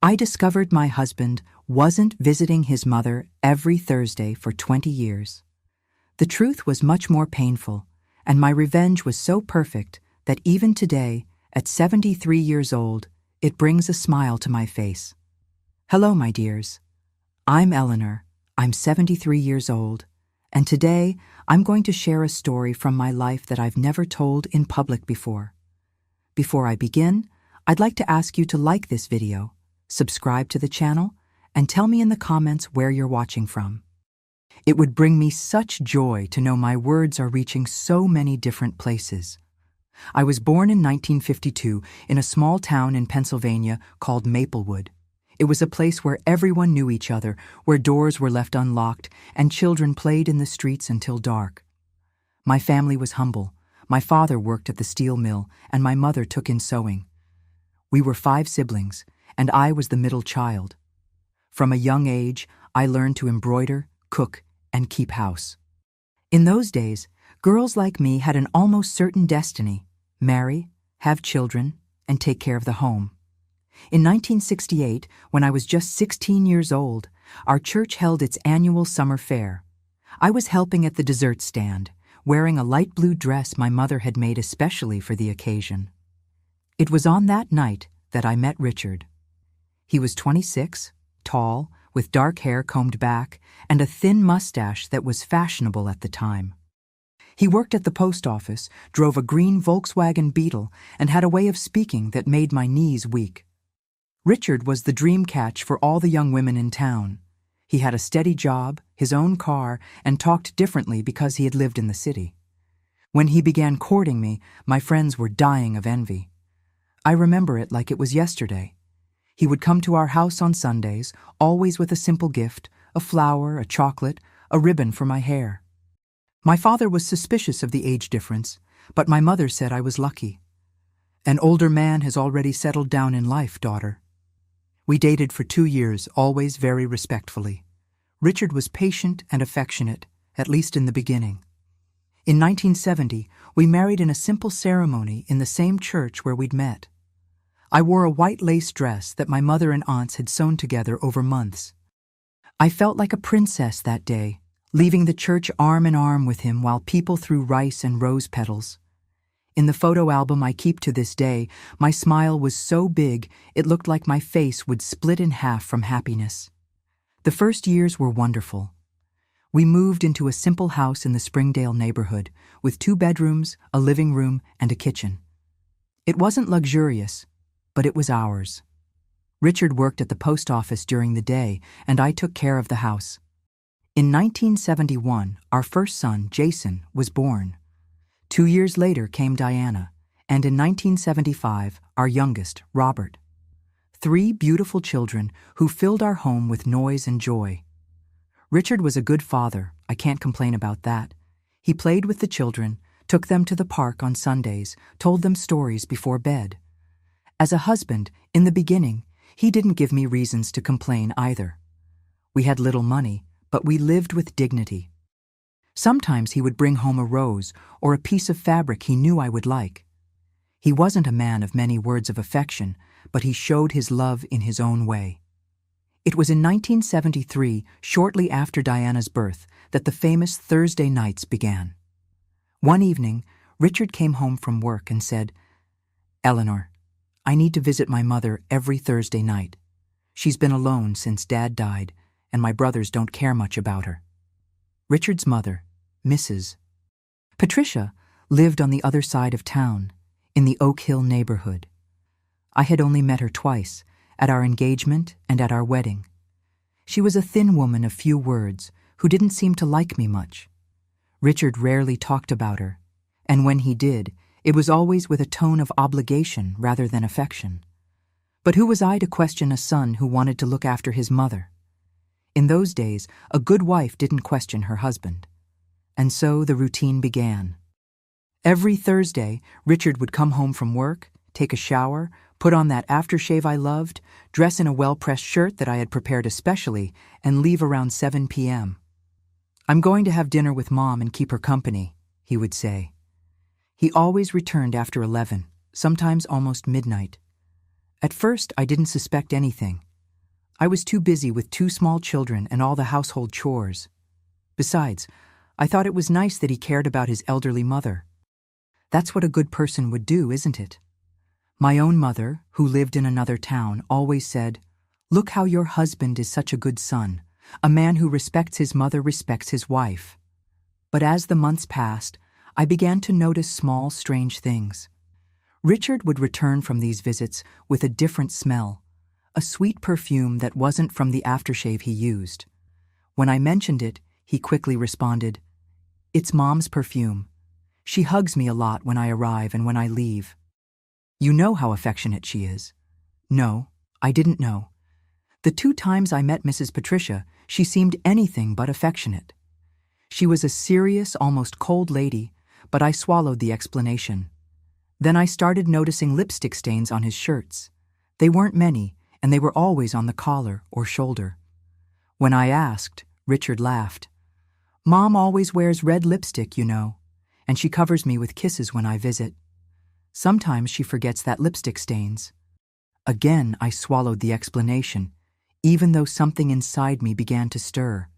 I discovered my husband wasn't visiting his mother every Thursday for 20 years. The truth was much more painful, and my revenge was so perfect that even today, at 73 years old, it brings a smile to my face. Hello, my dears. I'm Elellaner. I'm 73 years old, and today I'm going to share a story from my life that I've never told in public before. Before I begin, I'd like to ask you to like this video, subscribe to the channel, and tell me in the comments where you're watching from. It would bring me such joy to know my words are reaching so many different places. I was born in 1952 in a small town in Pennsylvania called Maplewood. It was a place where everyone knew each other, where doors were left unlocked, and children played in the streets until dark. My family was humble. My father worked at the steel mill, and my mother took in sewing. We were 5 siblings, and I was the middle child. From a young age, I learned to embroider, cook, and keep house. In those days, girls like me had an almost certain destiny: marry, have children, and take care of the home. In 1968, when I was just 16 years old, our church held its annual summer fair. I was helping at the dessert stand, wearing a light blue dress my mother had made especially for the occasion. It was on that night that I met Richard. He was 26, tall, with dark hair combed back, and a thin mustache that was fashionable at the time. He worked at the post office, drove a green Volkswagen Beetle, and had a way of speaking that made my knees weak. Richard was the dream catch for all the young women in town. He had a steady job, his own car, and talked differently because he had lived in the city. When he began courting me, my friends were dying of envy. I remember it like it was yesterday. He would come to our house on Sundays, always with a simple gift: a flower, a chocolate, a ribbon for my hair. My father was suspicious of the age difference, but my mother said I was lucky. "An older man has already settled down in life, daughter." We dated for 2 years, always very respectfully. Richard was patient and affectionate, at least in the beginning. In 1970, we married in a simple ceremony in the same church where we'd met. I wore a white lace dress that my mother and aunts had sewn together over months. I felt like a princess that day, leaving the church arm in arm with him while people threw rice and rose petals. In the photo album I keep to this day, my smile was so big it looked like my face would split in half from happiness. The first years were wonderful. We moved into a simple house in the Springdale neighborhood, with 2 bedrooms, a living room, and a kitchen. It wasn't luxurious, but it was ours. Richard worked at the post office during the day, and I took care of the house. In 1971, our first son, Jason, was born. 2 years later came Diana, and in 1975, our youngest, Robert. 3 beautiful children who filled our home with noise and joy. Richard was a good father, I can't complain about that. He played with the children, took them to the park on Sundays, told them stories before bed. As a husband, in the beginning, he didn't give me reasons to complain either. We had little money, but we lived with dignity. Sometimes he would bring home a rose or a piece of fabric he knew I would like. He wasn't a man of many words of affection, but he showed his love in his own way. It was in 1973, shortly after Diana's birth, that the famous Thursday nights began. One evening, Richard came home from work and said, "Eleanor, I need to visit my mother every Thursday night. She's been alone since Dad died, and my brothers don't care much about her." Richard's mother, Mrs. Patricia, lived on the other side of town, in the Oak Hill neighborhood. I had only met her twice, at our engagement and at our wedding. She was a thin woman of few words, who didn't seem to like me much. Richard rarely talked about her, and when he did, it was always with a tone of obligation rather than affection. But who was I to question a son who wanted to look after his mother? In those days, a good wife didn't question her husband. And so the routine began. Every Thursday, Richard would come home from work, take a shower, put on that aftershave I loved, dress in a well-pressed shirt that I had prepared especially, and leave around 7 p.m. "I'm going to have dinner with Mom and keep her company," he would say. He always returned after 11, sometimes almost midnight. At first, I didn't suspect anything. I was too busy with 2 small children and all the household chores. Besides, I thought it was nice that he cared about his elderly mother. That's what a good person would do, isn't it? My own mother, who lived in another town, always said, "Look how your husband is such a good son. A man who respects his mother respects his wife." But as the months passed, I began to notice small, strange things. Richard would return from these visits with a different smell, a sweet perfume that wasn't from the aftershave he used. When I mentioned it, he quickly responded, "It's Mom's perfume. She hugs me a lot when I arrive and when I leave." You know how affectionate she is. No, I didn't know. The 2 times I met Mrs. Patricia, she seemed anything but affectionate. She was a serious, almost cold lady, but I swallowed the explanation. Then I started noticing lipstick stains on his shirts. They weren't many, and they were always on the collar or shoulder. When I asked, Richard laughed. "Mom always wears red lipstick, you know, and she covers me with kisses when I visit. Sometimes she forgets that lipstick stains." Again, I swallowed the explanation, even though something inside me began to stir.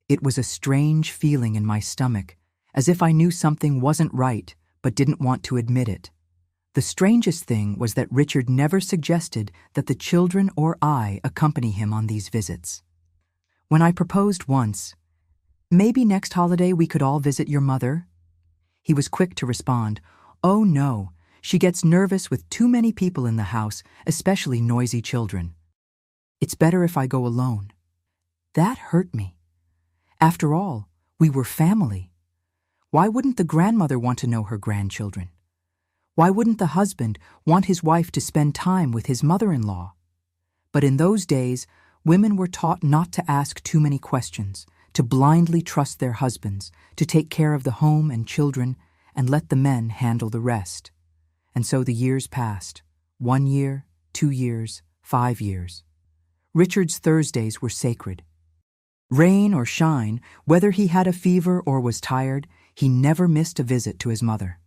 It was a strange feeling in my stomach, as if I knew something wasn't right but didn't want to admit it. The strangest thing was that Richard never suggested that the children or I accompany him on these visits. When I proposed once, "Maybe next holiday we could all visit your mother," he was quick to respond, "Oh no, she gets nervous with too many people in the house, especially noisy children. It's better if I go alone." That hurt me. After all, we were family. Why wouldn't the grandmother want to know her grandchildren? Why wouldn't the husband want his wife to spend time with his mother-in-law? But in those days, women were taught not to ask too many questions, to blindly trust their husbands, to take care of the home and children, and let the men handle the rest. And so the years passed. 1 year, 2 years, 5 years. Richard's Thursdays were sacred. Rain or shine, whether he had a fever or was tired, he never missed a visit to his mother.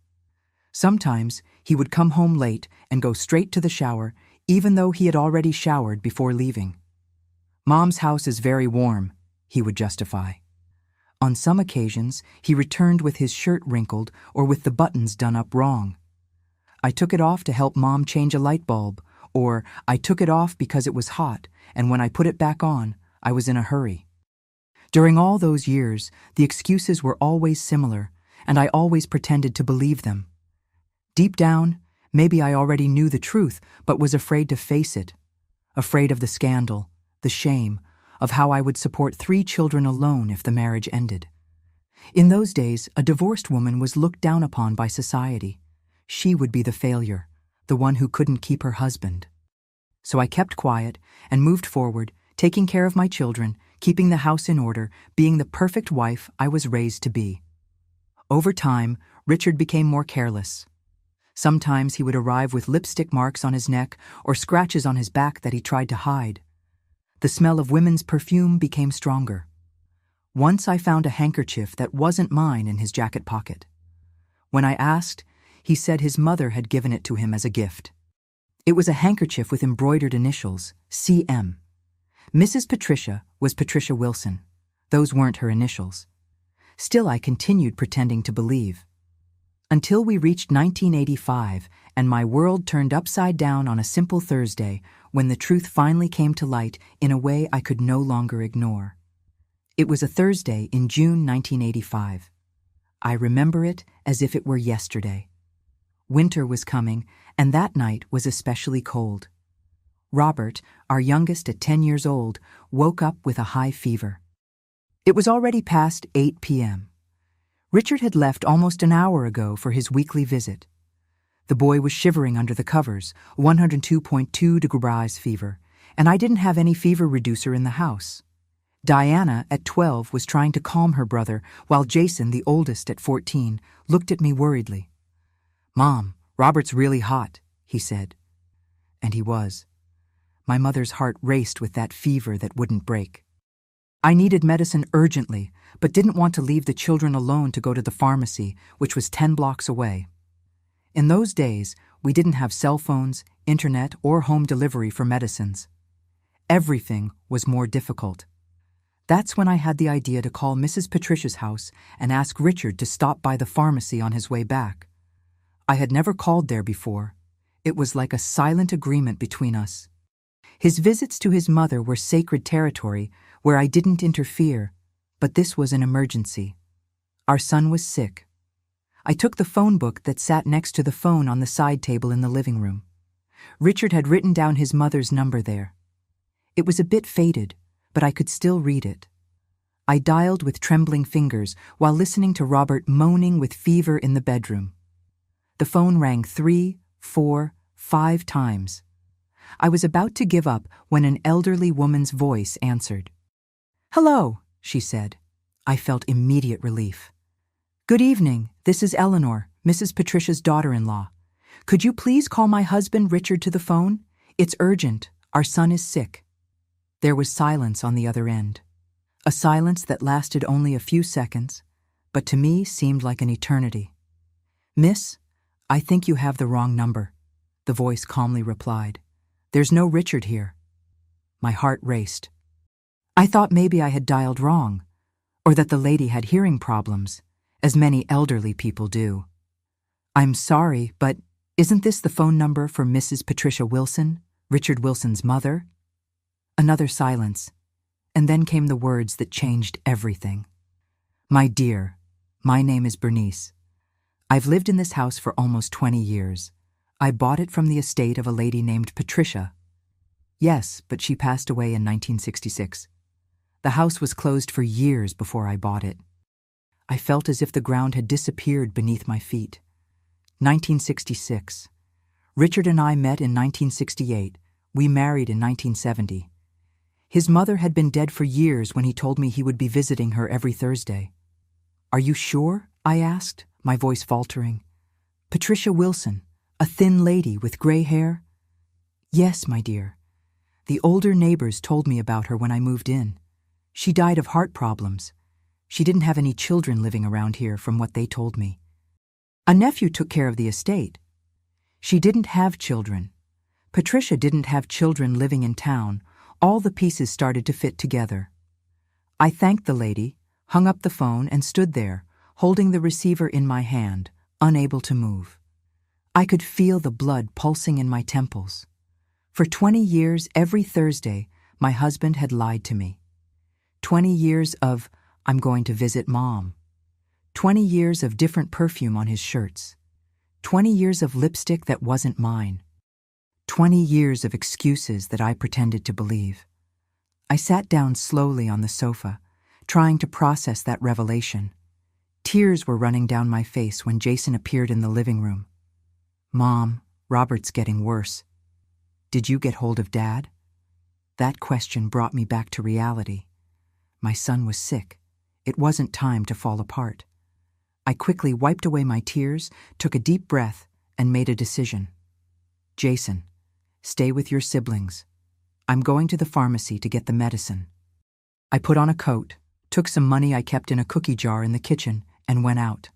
Sometimes he would come home late and go straight to the shower, even though he had already showered before leaving. "Mom's house is very warm," he would justify. On some occasions, he returned with his shirt wrinkled or with the buttons done up wrong. "I took it off to help Mom change a light bulb," or "I took it off because it was hot, and when I put it back on, I was in a hurry." During all those years, the excuses were always similar, and I always pretended to believe them. Deep down, maybe I already knew the truth, but was afraid to face it. Afraid of the scandal, the shame, of how I would support 3 children alone if the marriage ended. In those days, a divorced woman was looked down upon by society. She would be the failure, the one who couldn't keep her husband. So I kept quiet and moved forward, taking care of my children, keeping the house in order, being the perfect wife I was raised to be. Over time, Richard became more careless. Sometimes he would arrive with lipstick marks on his neck or scratches on his back that he tried to hide. The smell of women's perfume became stronger. Once I found a handkerchief that wasn't mine in his jacket pocket. When I asked, he said his mother had given it to him as a gift. It was a handkerchief with embroidered initials, CM. Mrs. Patricia was Patricia Wilson. Those weren't her initials. Still, I continued pretending to believe. Until we reached 1985, and my world turned upside down on a simple Thursday when the truth finally came to light in a way I could no longer ignore. It was a Thursday in June 1985. I remember it as if it were yesterday. Winter was coming, and that night was especially cold. Robert, our youngest at 10 years old, woke up with a high fever. It was already past 8 p.m. Richard had left almost an hour ago for his weekly visit. The boy was shivering under the covers, 102.2 degrees fever, and I didn't have any fever reducer in the house. Diana, at 12, was trying to calm her brother, while Jason, the oldest at 14, looked at me worriedly. "Mom, Robert's really hot," he said. And he was. My mother's heart raced with that fever that wouldn't break. I needed medicine urgently, but didn't want to leave the children alone to go to the pharmacy, which was 10 blocks away. In those days, we didn't have cell phones, internet, or home delivery for medicines. Everything was more difficult. That's when I had the idea to call Mrs. Patricia's house and ask Richard to stop by the pharmacy on his way back. I had never called there before. It was like a silent agreement between us. His visits to his mother were sacred territory where I didn't interfere, but this was an emergency. Our son was sick. I took the phone book that sat next to the phone on the side table in the living room. Richard had written down his mother's number there. It was a bit faded, but I could still read it. I dialed with trembling fingers while listening to Robert moaning with fever in the bedroom. The phone rang 3, 4, 5 times. I was about to give up when an elderly woman's voice answered. "Hello," she said. I felt immediate relief. "Good evening, this is Eleanor, Mrs. Patricia's daughter-in-law. Could you please call my husband Richard to the phone? It's urgent, our son is sick." There was silence on the other end. A silence that lasted only a few seconds, but to me seemed like an eternity. "Miss, I think you have the wrong number," the voice calmly replied. "There's no Richard here." My heart raced. I thought maybe I had dialed wrong, or that the lady had hearing problems, as many elderly people do. "I'm sorry, but isn't this the phone number for Mrs. Patricia Wilson, Richard Wilson's mother?" Another silence, and then came the words that changed everything. "My dear, my name is Bernice. I've lived in this house for almost 20 years. I bought it from the estate of a lady named Patricia." "Yes, but she passed away in 1966. The house was closed for years before I bought it." I felt as if the ground had disappeared beneath my feet. 1966. Richard and I met in 1968. We married in 1970. His mother had been dead for years when he told me he would be visiting her every Thursday. "Are you sure?" I asked, my voice faltering. "Patricia Wilson, a thin lady with gray hair?" "Yes, my dear. The older neighbors told me about her when I moved in. She died of heart problems. She didn't have any children living around here from what they told me. A nephew took care of the estate. She didn't have children. Patricia didn't have children living in town. All the pieces started to fit together." I thanked the lady, hung up the phone, and stood there, holding the receiver in my hand, unable to move. I could feel the blood pulsing in my temples. For 20 years, every Thursday, my husband had lied to me. 20 years of, "I'm going to visit Mom." 20 years of different perfume on his shirts. 20 years of lipstick that wasn't mine. 20 years of excuses that I pretended to believe. I sat down slowly on the sofa, trying to process that revelation. Tears were running down my face when Jason appeared in the living room. "Mom, Robert's getting worse. Did you get hold of Dad?" That question brought me back to reality. My son was sick. It wasn't time to fall apart. I quickly wiped away my tears, took a deep breath, and made a decision. "Jason, stay with your siblings. I'm going to the pharmacy to get the medicine." I put on a coat, took some money I kept in a cookie jar in the kitchen, and went out.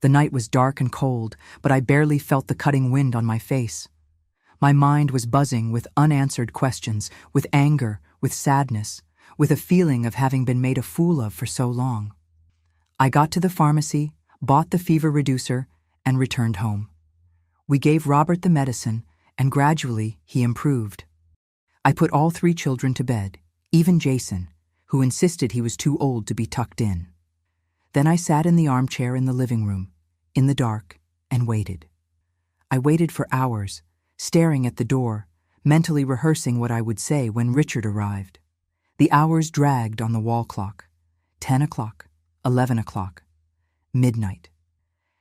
The night was dark and cold, but I barely felt the cutting wind on my face. My mind was buzzing with unanswered questions, with anger, with sadness, with a feeling of having been made a fool of for so long. I got to the pharmacy, bought the fever reducer, and returned home. We gave Robert the medicine, and gradually he improved. I put all 3 children to bed, even Jason, who insisted he was too old to be tucked in. Then I sat in the armchair in the living room, in the dark, and waited. I waited for hours, staring at the door, mentally rehearsing what I would say when Richard arrived. The hours dragged on the wall clock. 10 o'clock, 11 o'clock, midnight.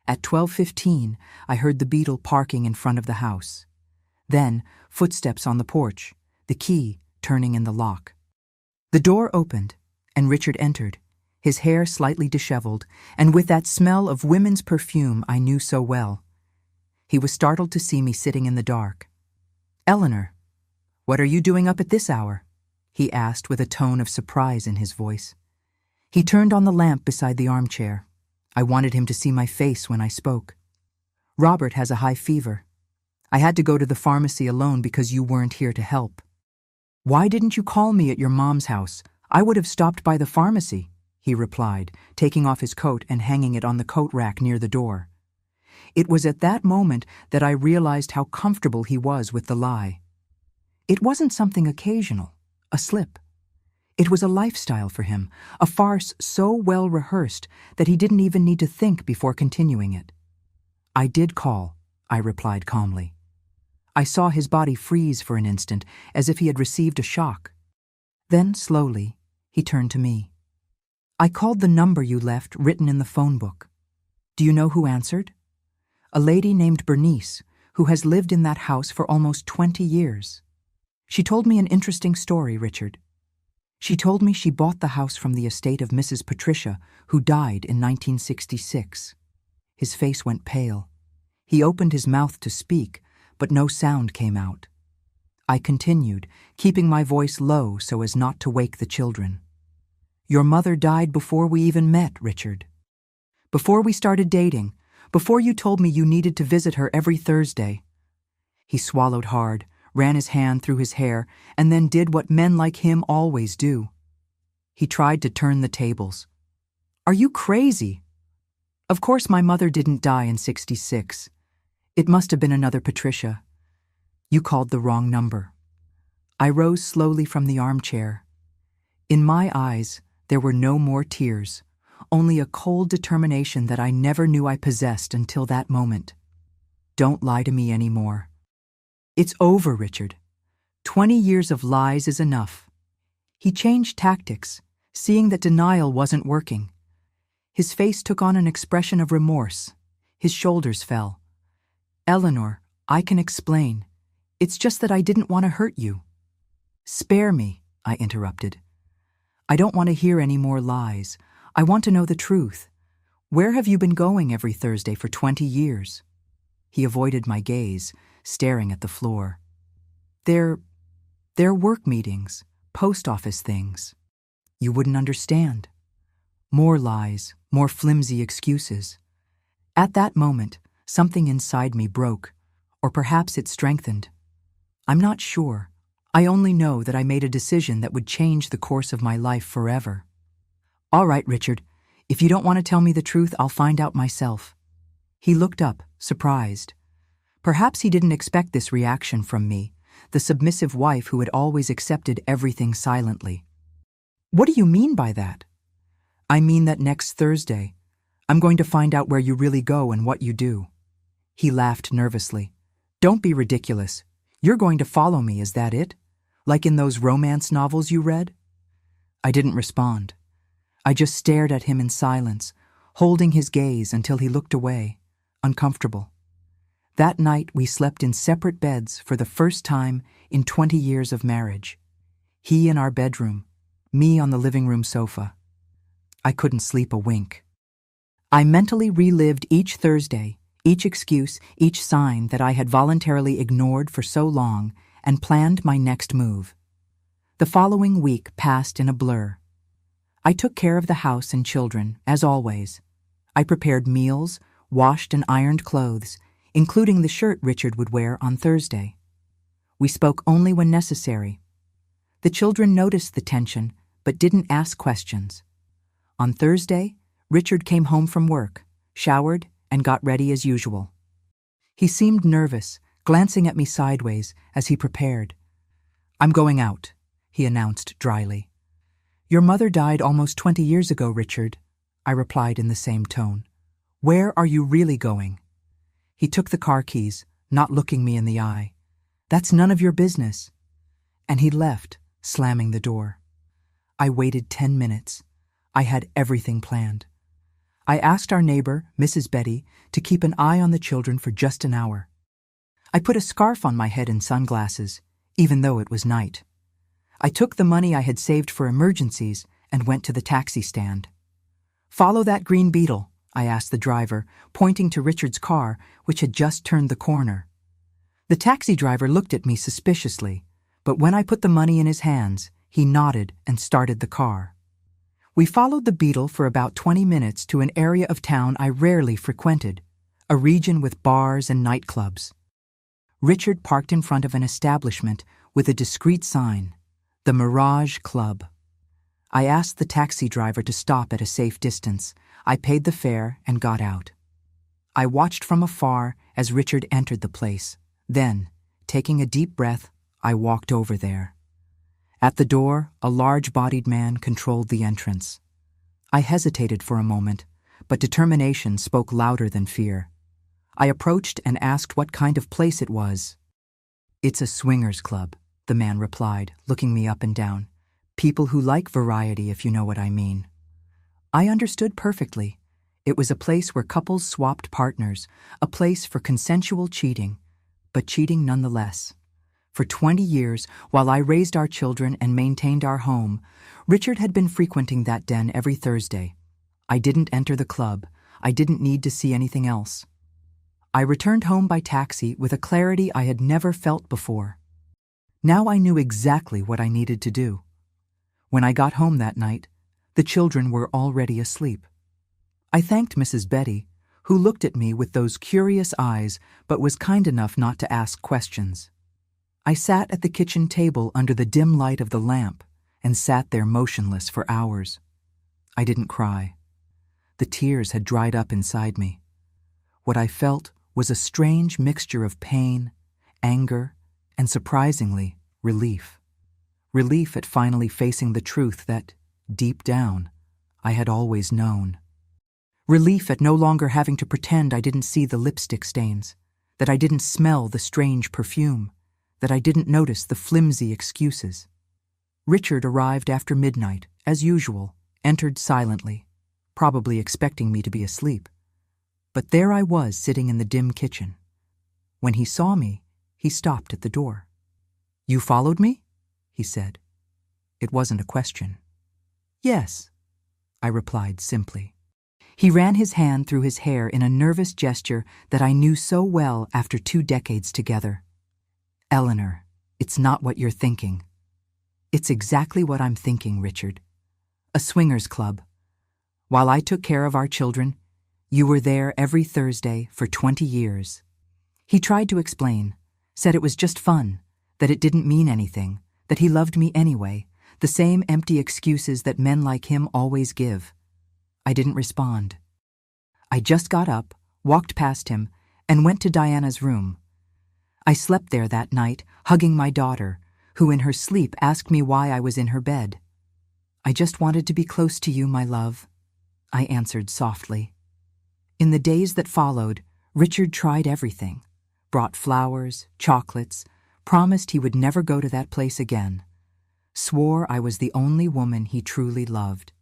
At 12:15, I heard the beetle parking in front of the house. Then, footsteps on the porch, the key turning in the lock. The door opened, and Richard entered, his hair slightly disheveled, and with that smell of women's perfume I knew so well. He was startled to see me sitting in the dark. "Eleanor, what are you doing up at this hour?" he asked with a tone of surprise in his voice. He turned on the lamp beside the armchair. I wanted him to see my face when I spoke. "Robert has a high fever. I had to go to the pharmacy alone because you weren't here to help." "Why didn't you call me at your mom's house? I would have stopped by the pharmacy," he replied, taking off his coat and hanging it on the coat rack near the door. It was at that moment that I realized how comfortable he was with the lie. It wasn't something occasional, a slip. It was a lifestyle for him, a farce so well rehearsed that he didn't even need to think before continuing it. "I did call," I replied calmly. I saw his body freeze for an instant, as if he had received a shock. Then, slowly, he turned to me. "I called the number you left written in the phone book. Do you know who answered? A lady named Bernice, who has lived in that house for almost 20 years. She told me an interesting story, Richard. She told me she bought the house from the estate of Mrs. Patricia, who died in 1966. His face went pale. He opened his mouth to speak, but no sound came out. I continued, keeping my voice low so as not to wake the children. "Your mother died before we even met, Richard. Before we started dating, before you told me you needed to visit her every Thursday." He swallowed hard, ran his hand through his hair, and then did what men like him always do. He tried to turn the tables. "Are you crazy? Of course my mother didn't die in 66. It must have been another Patricia. You called the wrong number." I rose slowly from the armchair. In my eyes, there were no more tears, only a cold determination that I never knew I possessed until that moment. "Don't lie to me anymore. It's over, Richard. 20 years of lies is enough." He changed tactics, seeing that denial wasn't working. His face took on an expression of remorse. His shoulders fell. "Eleanor, I can explain. It's just that I didn't want to hurt you." "Spare me," I interrupted. "I don't want to hear any more lies. I want to know the truth. Where have you been going every Thursday for 20 years? He avoided my gaze, staring at the floor. They're work meetings, post office things. You wouldn't understand." More lies, more flimsy excuses. At that moment, something inside me broke, or perhaps it strengthened. I'm not sure. I only know that I made a decision that would change the course of my life forever. "All right, Richard, if you don't want to tell me the truth, I'll find out myself." He looked up, surprised. Perhaps he didn't expect this reaction from me, the submissive wife who had always accepted everything silently. "What do you mean by that?" "I mean that next Thursday, I'm going to find out where you really go and what you do." He laughed nervously. "Don't be ridiculous. You're going to follow me, is that it? Like in those romance novels you read?" I didn't respond. I just stared at him in silence, holding his gaze until he looked away, uncomfortable. That night we slept in separate beds for the first time in 20 years of marriage. He in our bedroom, me on the living room sofa. I couldn't sleep a wink. I mentally relived each Thursday, each excuse, each sign that I had voluntarily ignored for so long, and planned my next move. The following week passed in a blur. I took care of the house and children, as always. I prepared meals, washed and ironed clothes, including the shirt Richard would wear on Thursday. We spoke only when necessary. The children noticed the tension, but didn't ask questions. On Thursday, Richard came home from work, showered, and got ready as usual. He seemed nervous, glancing at me sideways as he prepared. "I'm going out," he announced dryly. "Your mother died almost 20 years ago, Richard," I replied in the same tone. "Where are you really going?" He took the car keys, not looking me in the eye. "That's none of your business." And he left, slamming the door. I waited 10 minutes. I had everything planned. I asked our neighbor, Mrs. Betty, to keep an eye on the children for just an hour. I put a scarf on my head and sunglasses, even though it was night. I took the money I had saved for emergencies and went to the taxi stand. "Follow that green Beetle," I asked the driver, pointing to Richard's car, which had just turned the corner. The taxi driver looked at me suspiciously, but when I put the money in his hands, he nodded and started the car. We followed the Beetle for about 20 minutes to an area of town I rarely frequented, a region with bars and nightclubs. Richard parked in front of an establishment with a discreet sign, The Mirage Club. I asked the taxi driver to stop at a safe distance. I paid the fare and got out. I watched from afar as Richard entered the place. Then, taking a deep breath, I walked over there. At the door, a large-bodied man controlled the entrance. I hesitated for a moment, but determination spoke louder than fear. I approached and asked what kind of place it was. "It's a swingers club," the man replied, looking me up and down. "People who like variety, if you know what I mean." I understood perfectly. It was a place where couples swapped partners, a place for consensual cheating, but cheating nonetheless. For 20 years, while I raised our children and maintained our home, Richard had been frequenting that den every Thursday. I didn't enter the club. I didn't need to see anything else. I returned home by taxi with a clarity I had never felt before. Now I knew exactly what I needed to do. When I got home that night, the children were already asleep. I thanked Mrs. Betty, who looked at me with those curious eyes but was kind enough not to ask questions. I sat at the kitchen table under the dim light of the lamp and sat there motionless for hours. I didn't cry. The tears had dried up inside me. What I felt was a strange mixture of pain, anger, and surprisingly, relief. Relief at finally facing the truth that, deep down, I had always known. Relief at no longer having to pretend I didn't see the lipstick stains, that I didn't smell the strange perfume, that I didn't notice the flimsy excuses. Richard arrived after midnight, as usual, entered silently, probably expecting me to be asleep. But there I was sitting in the dim kitchen. When he saw me, he stopped at the door. "You followed me?" he said. It wasn't a question. "Yes," I replied simply. He ran his hand through his hair in a nervous gesture that I knew so well after 2 decades together. "Elellaner, it's not what you're thinking." "It's exactly what I'm thinking, Richard. A swingers club. While I took care of our children, you were there every Thursday for 20 years. He tried to explain, said it was just fun, that it didn't mean anything, that he loved me anyway, the same empty excuses that men like him always give. I didn't respond. I just got up, walked past him, and went to Diana's room. I slept there that night, hugging my daughter, who in her sleep asked me why I was in her bed. "I just wanted to be close to you, my love," I answered softly. In the days that followed, Richard tried everything, brought flowers, chocolates, promised he would never go to that place again, swore I was the only woman he truly loved.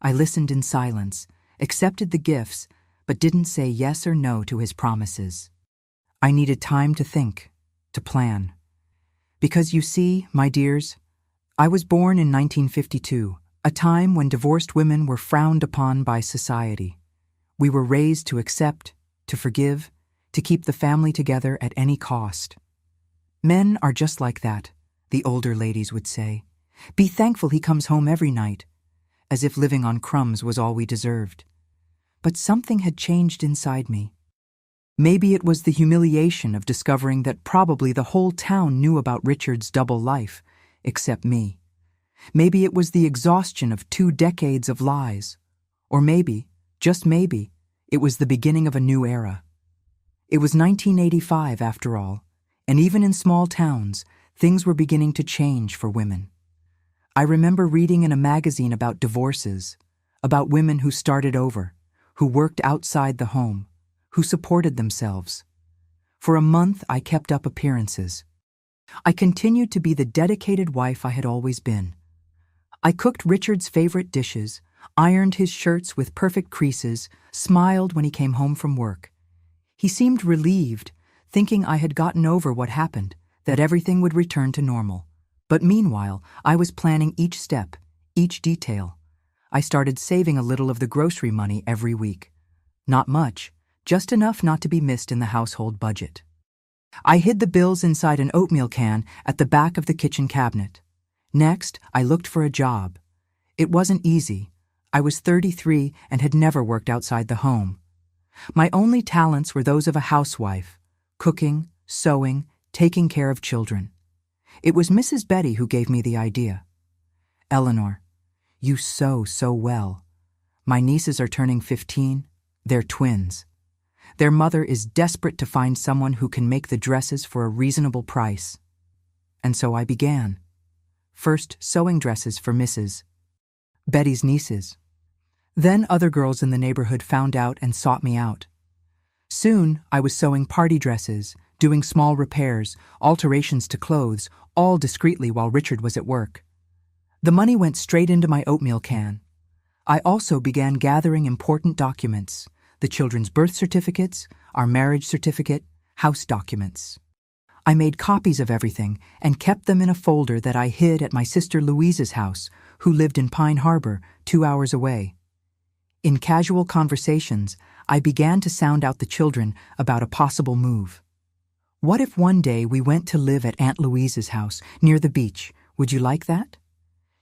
I listened in silence, accepted the gifts, but didn't say yes or no to his promises. I needed time to think, to plan. Because you see, my dears, I was born in 1952, a time when divorced women were frowned upon by society. We were raised to accept, to forgive, to keep the family together at any cost. Men are just like that, the older ladies would say. Be thankful he comes home every night, as if living on crumbs was all we deserved. But something had changed inside me. Maybe it was the humiliation of discovering that probably the whole town knew about Richard's double life, except me. Maybe it was the exhaustion of 2 decades of lies. Or maybe, just maybe, it was the beginning of a new era. It was 1985 after all, and even in small towns, things were beginning to change for women. I remember reading in a magazine about divorces, about women who started over, who worked outside the home, who supported themselves. For a month, I kept up appearances. I continued to be the dedicated wife I had always been. I cooked Richard's favorite dishes, ironed his shirts with perfect creases, smiled when he came home from work. He seemed relieved, thinking I had gotten over what happened, that everything would return to normal. But meanwhile, I was planning each step, each detail. I started saving a little of the grocery money every week. Not much, just enough not to be missed in the household budget. I hid the bills inside an oatmeal can at the back of the kitchen cabinet. Next, I looked for a job. It wasn't easy. I was 33 and had never worked outside the home. My only talents were those of a housewife, cooking, sewing, taking care of children. It was Mrs. Betty who gave me the idea. "Eleanor, you sew so well. My nieces are turning 15. They're twins. Their mother is desperate to find someone who can make the dresses for a reasonable price." And so I began. First, sewing dresses for Mrs. Betty's nieces. Then other girls in the neighborhood found out and sought me out. Soon, I was sewing party dresses, doing small repairs, alterations to clothes, all discreetly while Richard was at work. The money went straight into my oatmeal can. I also began gathering important documents: the children's birth certificates, our marriage certificate, house documents. I made copies of everything and kept them in a folder that I hid at my sister Louise's house, who lived in Pine Harbor, 2 hours away. In casual conversations, I began to sound out the children about a possible move. What if one day we went to live at Aunt Louise's house near the beach? Would you like that?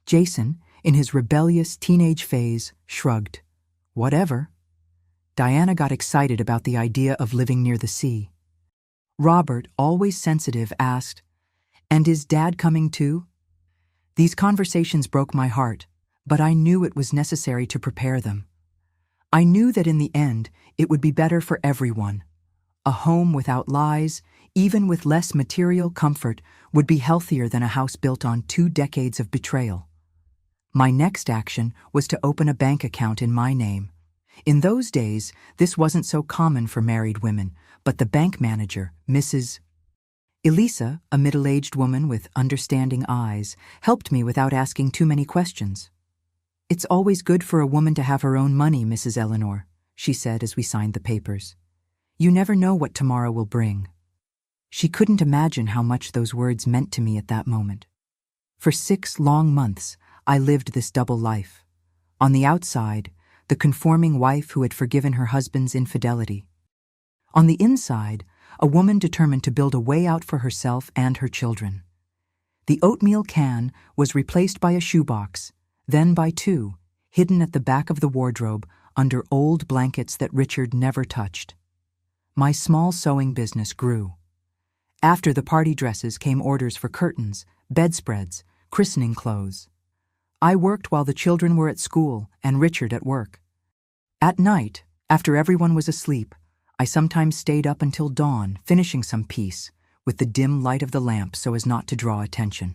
Jason, in his rebellious teenage phase, shrugged. Whatever. Diana got excited about the idea of living near the sea. Robert, always sensitive, asked, "And is Dad coming too?" These conversations broke my heart, but I knew it was necessary to prepare them. I knew that in the end, it would be better for everyone. A home without lies, even with less material comfort, would be healthier than a house built on 2 decades of betrayal. My next action was to open a bank account in my name. In those days, this wasn't so common for married women, but the bank manager, Mrs. Elisa, a middle-aged woman with understanding eyes, helped me without asking too many questions. "It's always good for a woman to have her own money, Mrs. Eleanor," she said as we signed the papers. "You never know what tomorrow will bring." She couldn't imagine how much those words meant to me at that moment. For 6 long months, I lived this double life. On the outside, the conforming wife who had forgiven her husband's infidelity. On the inside, a woman determined to build a way out for herself and her children. The oatmeal can was replaced by a shoebox, then by 2, hidden at the back of the wardrobe under old blankets that Richard never touched. My small sewing business grew. After the party dresses came orders for curtains, bedspreads, christening clothes. I worked while the children were at school and Richard at work. At night, after everyone was asleep, I sometimes stayed up until dawn, finishing some piece, with the dim light of the lamp so as not to draw attention.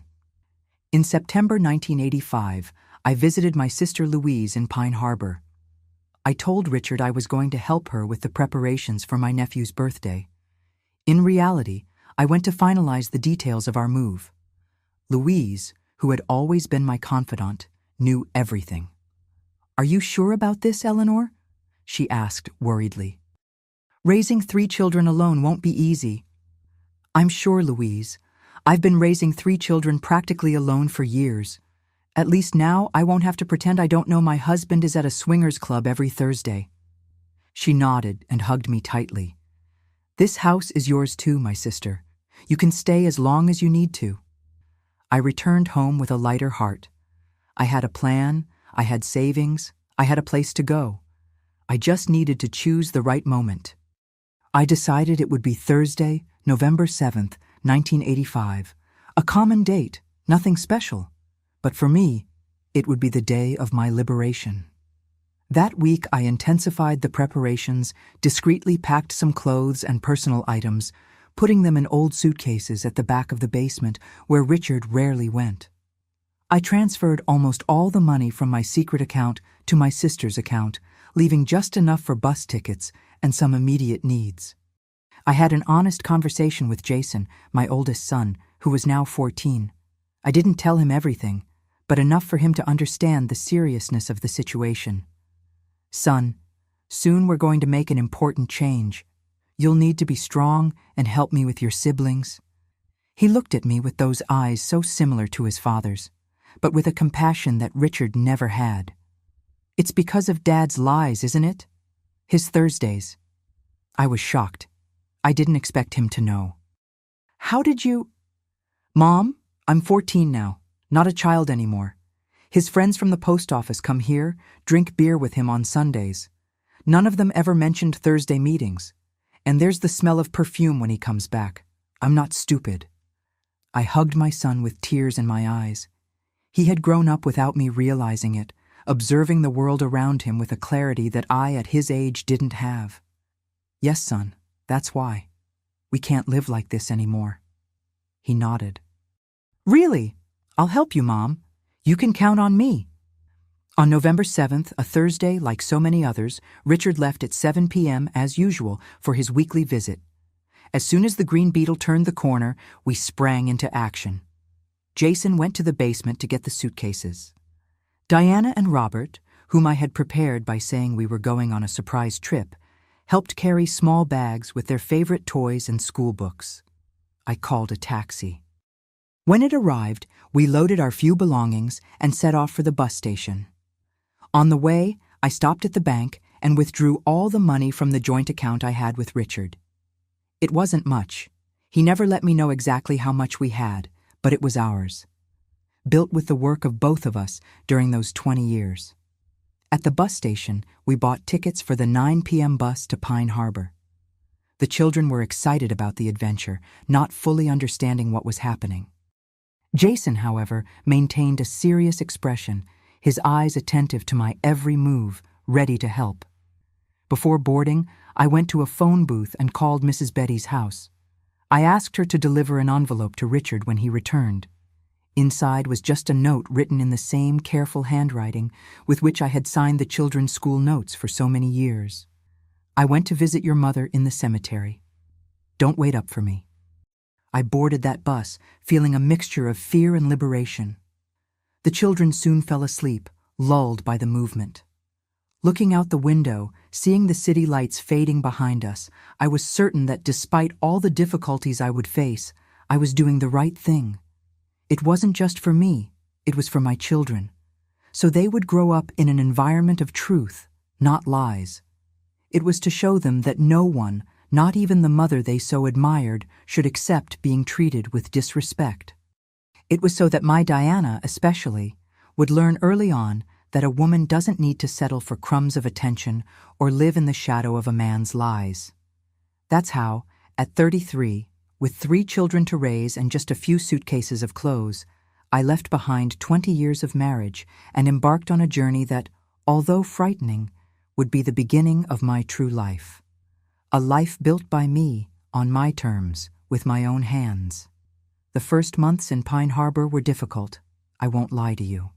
In September 1985, I visited my sister Louise in Pine Harbor. I told Richard I was going to help her with the preparations for my nephew's birthday. In reality, I went to finalize the details of our move. Louise, who had always been my confidant, knew everything. "Are you sure about this, Eleanor?" she asked worriedly. "Raising 3 children alone won't be easy." "I'm sure, Louise. I've been raising 3 children practically alone for years. At least now I won't have to pretend I don't know my husband is at a swingers club every Thursday." She nodded and hugged me tightly. "This house is yours too, my sister. You can stay as long as you need to." I returned home with a lighter heart. I had a plan, I had savings, I had a place to go. I just needed to choose the right moment. I decided it would be Thursday, November 7th, 1985, a common date, nothing special. But for me, it would be the day of my liberation. That week, I intensified the preparations, discreetly packed some clothes and personal items, putting them in old suitcases at the back of the basement where Richard rarely went. I transferred almost all the money from my secret account to my sister's account, leaving just enough for bus tickets and some immediate needs. I had an honest conversation with Jason, my oldest son, who was now 14. I didn't tell him everything, but enough for him to understand the seriousness of the situation. "Son, soon we're going to make an important change. You'll need to be strong and help me with your siblings." He looked at me with those eyes so similar to his father's, but with a compassion that Richard never had. "It's because of Dad's lies, isn't it? His Thursdays." I was shocked. I didn't expect him to know. "How did you—" "Mom, I'm 14 now, not a child anymore. His friends from the post office come here, drink beer with him on Sundays. None of them ever mentioned Thursday meetings. And there's the smell of perfume when he comes back. I'm not stupid." I hugged my son with tears in my eyes. He had grown up without me realizing it, observing the world around him with a clarity that I at his age didn't have. Yes, son, that's why. We can't live like this anymore. He nodded. Really? I'll help you, Mom. You can count on me. On November 7th, a Thursday like so many others, Richard left at 7 p.m. as usual for his weekly visit. As soon as the Green Beetle turned the corner, we sprang into action. Jason went to the basement to get the suitcases. Diana and Robert, whom I had prepared by saying we were going on a surprise trip, helped carry small bags with their favorite toys and school books. I called a taxi. When it arrived, we loaded our few belongings and set off for the bus station. On the way, I stopped at the bank and withdrew all the money from the joint account I had with Richard. It wasn't much. He never let me know exactly how much we had, but it was ours. Built with the work of both of us during those 20 years. At the bus station, we bought tickets for the 9 p.m. bus to Pine Harbor. The children were excited about the adventure, not fully understanding what was happening. Jason, however, maintained a serious expression, his eyes attentive to my every move, ready to help. Before boarding, I went to a phone booth and called Mrs. Betty's house. I asked her to deliver an envelope to Richard when he returned. Inside was just a note written in the same careful handwriting with which I had signed the children's school notes for so many years. I went to visit your mother in the cemetery. Don't wait up for me. I boarded that bus, feeling a mixture of fear and liberation. The children soon fell asleep, lulled by the movement. Looking out the window, seeing the city lights fading behind us, I was certain that despite all the difficulties I would face, I was doing the right thing. It wasn't just for me, it was for my children. So they would grow up in an environment of truth, not lies. It was to show them that no one, not even the mother they so admired, should accept being treated with disrespect. It was so that my Diana, especially, would learn early on that a woman doesn't need to settle for crumbs of attention or live in the shadow of a man's lies. That's how, at 33, with 3 children to raise and just a few suitcases of clothes, I left behind 20 years of marriage and embarked on a journey that, although frightening, would be the beginning of my true life. A life built by me, on my terms, with my own hands. The first months in Pine Harbor were difficult, I won't lie to you.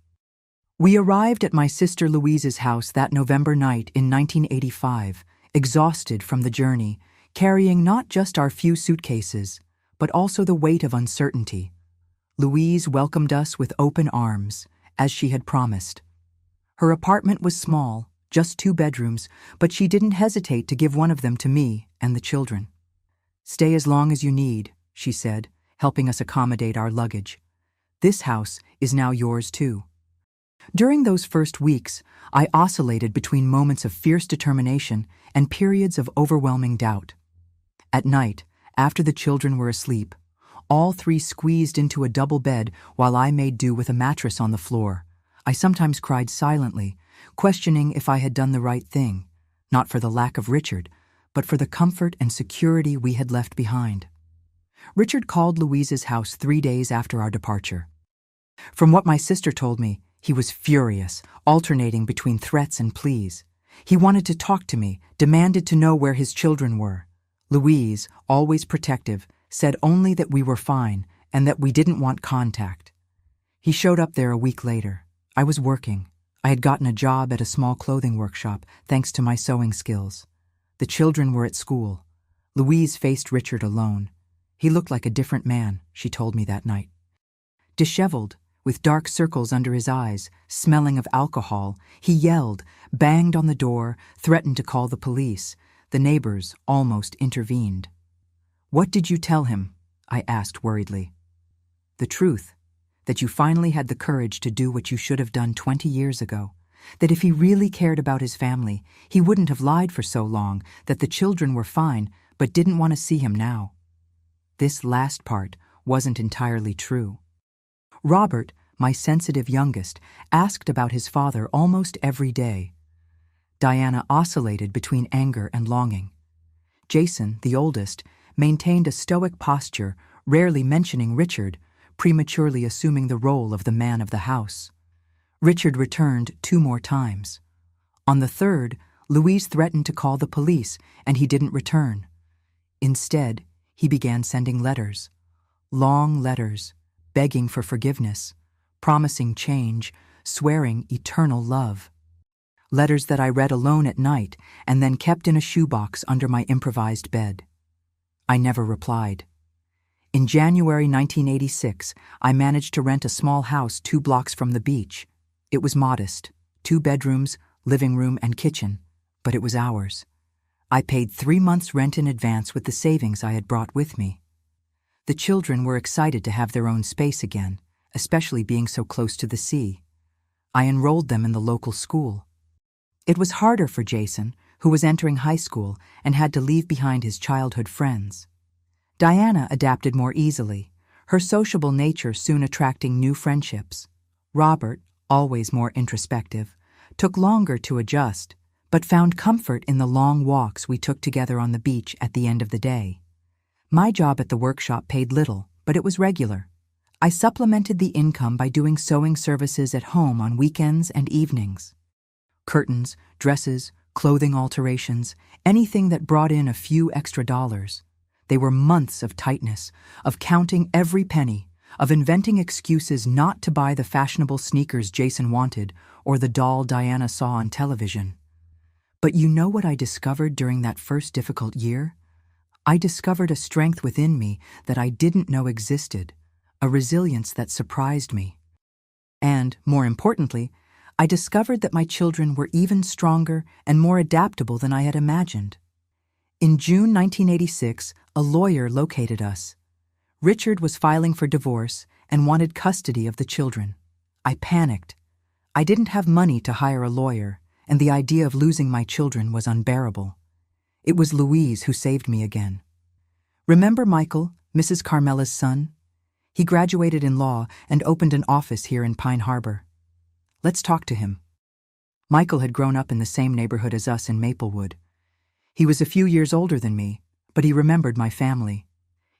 We arrived at my sister Louise's house that November night in 1985, exhausted from the journey, carrying not just our few suitcases, but also the weight of uncertainty. Louise welcomed us with open arms, as she had promised. Her apartment was small, just 2 bedrooms, but she didn't hesitate to give one of them to me and the children. "Stay as long as you need," she said, helping us accommodate our luggage. "This house is now yours too." During those first weeks, I oscillated between moments of fierce determination and periods of overwhelming doubt. At night, after the children were asleep, all 3 squeezed into a double bed while I made do with a mattress on the floor. I sometimes cried silently, questioning if I had done the right thing, not for the lack of Richard, but for the comfort and security we had left behind. Richard called Louise's house 3 days after our departure. From what my sister told me, he was furious, alternating between threats and pleas. He wanted to talk to me, demanded to know where his children were. Louise, always protective, said only that we were fine and that we didn't want contact. He showed up there a week later. I was working. I had gotten a job at a small clothing workshop, thanks to my sewing skills. The children were at school. Louise faced Richard alone. He looked like a different man, she told me that night. Disheveled, with dark circles under his eyes, smelling of alcohol, he yelled, banged on the door, threatened to call the police. The neighbors almost intervened. "What did you tell him?" I asked worriedly. "The truth, that you finally had the courage to do what you should have done 20 years ago, that if he really cared about his family, he wouldn't have lied for so long, that the children were fine but didn't want to see him now." This last part wasn't entirely true. Robert, my sensitive youngest, asked about his father almost every day. Diana oscillated between anger and longing. Jason, the oldest, maintained a stoic posture, rarely mentioning Richard, prematurely assuming the role of the man of the house. Richard returned 2 more times. On the third, Louise threatened to call the police, and he didn't return. Instead, he began sending letters. Long letters, begging for forgiveness, promising change, swearing eternal love. Letters that I read alone at night and then kept in a shoebox under my improvised bed. I never replied. In January 1986, I managed to rent a small house 2 blocks from the beach. It was modest, 2 bedrooms, living room, and kitchen, but it was ours. I paid 3 months' rent in advance with the savings I had brought with me. The children were excited to have their own space again, especially being so close to the sea. I enrolled them in the local school. It was harder for Jason, who was entering high school and had to leave behind his childhood friends. Diana adapted more easily, her sociable nature soon attracting new friendships. Robert, always more introspective, took longer to adjust, but found comfort in the long walks we took together on the beach at the end of the day. My job at the workshop paid little, but it was regular. I supplemented the income by doing sewing services at home on weekends and evenings. Curtains, dresses, clothing alterations, anything that brought in a few extra dollars. They were months of tightness, of counting every penny, of inventing excuses not to buy the fashionable sneakers Jason wanted or the doll Diana saw on television. But you know what I discovered during that first difficult year? I discovered a strength within me that I didn't know existed, a resilience that surprised me. And, more importantly, I discovered that my children were even stronger and more adaptable than I had imagined. In June 1986, a lawyer located us. Richard was filing for divorce and wanted custody of the children. I panicked. I didn't have money to hire a lawyer, and the idea of losing my children was unbearable. It was Louise who saved me again. Remember Michael, Mrs. Carmela's son? He graduated in law and opened an office here in Pine Harbor. Let's talk to him. Michael had grown up in the same neighborhood as us in Maplewood. He was a few years older than me, but he remembered my family.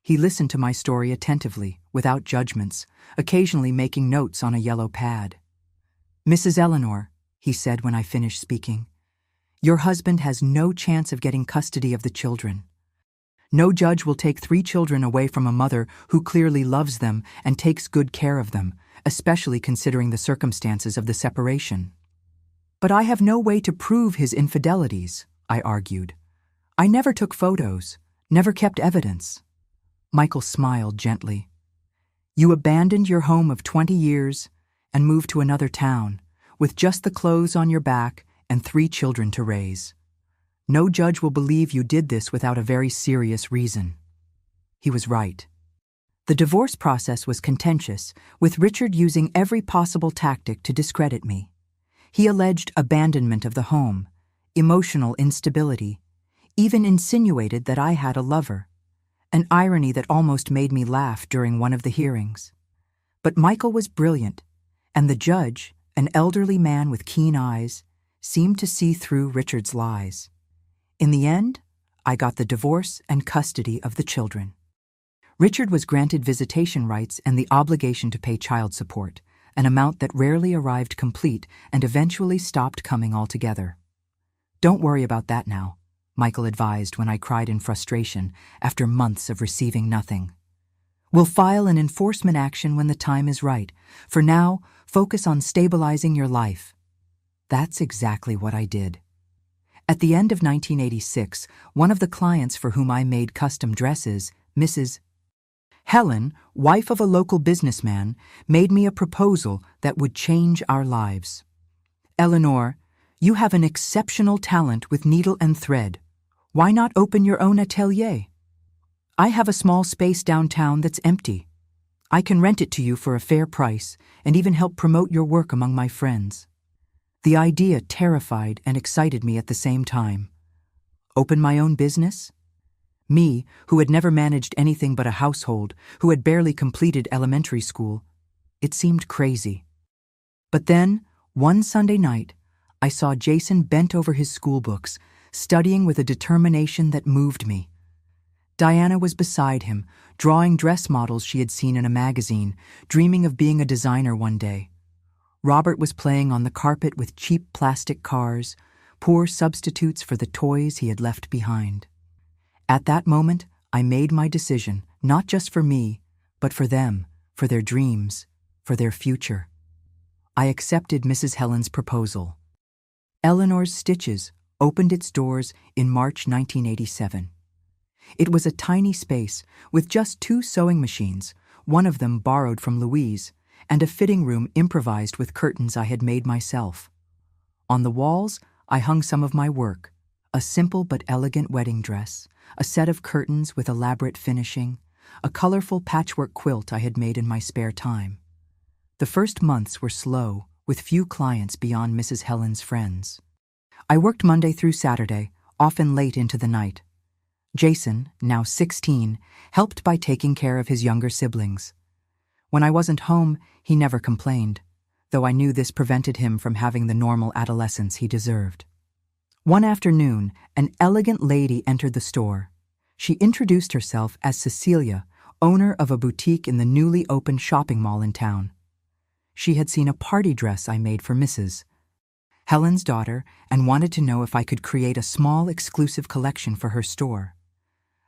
He listened to my story attentively, without judgments, occasionally making notes on a yellow pad. "Mrs. Elellaner," he said when I finished speaking, "your husband has no chance of getting custody of the children. No judge will take 3 children away from a mother who clearly loves them and takes good care of them, especially considering the circumstances of the separation." "But I have no way to prove his infidelities," I argued. "I never took photos, never kept evidence." Michael smiled gently. "You abandoned your home of 20 years and moved to another town, with just the clothes on your back and 3 children to raise. No judge will believe you did this without a very serious reason." He was right. The divorce process was contentious, with Richard using every possible tactic to discredit me. He alleged abandonment of the home, emotional instability, even insinuated that I had a lover, an irony that almost made me laugh during one of the hearings. But Michael was brilliant, and the judge, an elderly man with keen eyes, seemed to see through Richard's lies. In the end, I got the divorce and custody of the children. Richard was granted visitation rights and the obligation to pay child support, an amount that rarely arrived complete and eventually stopped coming altogether. "Don't worry about that now," Michael advised when I cried in frustration after months of receiving nothing. "We'll file an enforcement action when the time is right. For now, focus on stabilizing your life." That's exactly what I did. At the end of 1986, one of the clients for whom I made custom dresses, Mrs. Helen, wife of a local businessman, made me a proposal that would change our lives. "Eleanor, you have an exceptional talent with needle and thread. Why not open your own atelier? I have a small space downtown that's empty. I can rent it to you for a fair price and even help promote your work among my friends." The idea terrified and excited me at the same time. Open my own business? Me, who had never managed anything but a household, who had barely completed elementary school. It seemed crazy. But then, one Sunday night, I saw Jason bent over his school books, studying with a determination that moved me. Diana was beside him, drawing dress models she had seen in a magazine, dreaming of being a designer one day. Robert was playing on the carpet with cheap plastic cars, poor substitutes for the toys he had left behind. At that moment, I made my decision, not just for me, but for them, for their dreams, for their future. I accepted Mrs. Helen's proposal. Eleanor's Stitches opened its doors in March 1987. It was a tiny space with just 2 sewing machines, one of them borrowed from Louise, and a fitting room improvised with curtains I had made myself. On the walls, I hung some of my work, a simple but elegant wedding dress, a set of curtains with elaborate finishing, a colorful patchwork quilt I had made in my spare time. The first months were slow, with few clients beyond Mrs. Helen's friends. I worked Monday through Saturday, often late into the night. Jason, now 16, helped by taking care of his younger siblings. When I wasn't home, he never complained, though I knew this prevented him from having the normal adolescence he deserved. One afternoon, an elegant lady entered the store. She introduced herself as Cecilia, owner of a boutique in the newly opened shopping mall in town. She had seen a party dress I made for Mrs. Helen's daughter and wanted to know if I could create a small exclusive collection for her store.